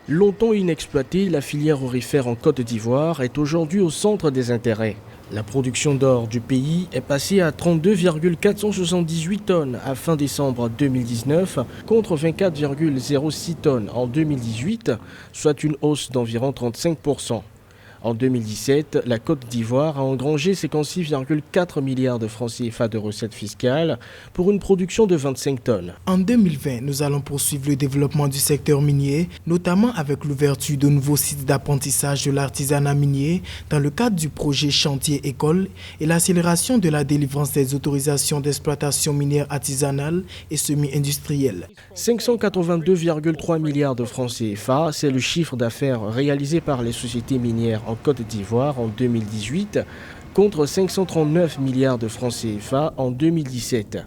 Longtemps inexploitée, la filière aurifère en Côte d'Ivoire est aujourd'hui au centre des intérêts. La production d'or du pays est passée à 32,478 tonnes à fin décembre 2019 contre 24,06 tonnes en 2018, soit une hausse d'environ 35%. En 2017, la Côte d'Ivoire a engrangé 56,4 milliards de francs CFA de recettes fiscales pour une production de 25 tonnes. En 2020, nous allons poursuivre le développement du secteur minier, notamment avec l'ouverture de nouveaux sites d'apprentissage de l'artisanat minier dans le cadre du projet Chantier École et l'accélération de la délivrance des autorisations d'exploitation minière artisanale et semi-industrielle. 582,3 milliards de francs CFA, c'est le chiffre d'affaires réalisé par les sociétés minières en Côte d'Ivoire en 2018 contre 539 milliards de francs CFA en 2017.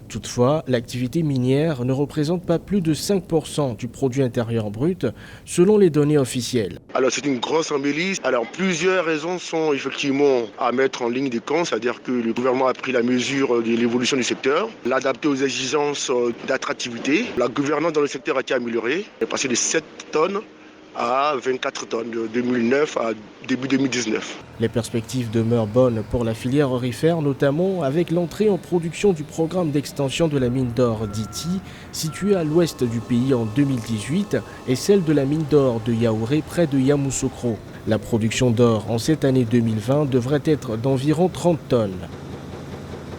Toutefois, l'activité minière ne représente pas plus de 5% du produit intérieur brut selon les données officielles. Alors c'est une grosse embellie. Alors plusieurs raisons sont effectivement à mettre en ligne de compte, c'est-à-dire que le gouvernement a pris la mesure de l'évolution du secteur, l'adapter aux exigences d'attractivité. La gouvernance dans le secteur a été améliorée, elle est passée de 7 tonnes à 24 tonnes de 2009 à début 2019. Les perspectives demeurent bonnes pour la filière aurifère, notamment avec l'entrée en production du programme d'extension de la mine d'or d'Ity, située à l'ouest du pays en 2018, et celle de la mine d'or de Yaouré près de Yamoussoukro. La production d'or en cette année 2020 devrait être d'environ 30 tonnes.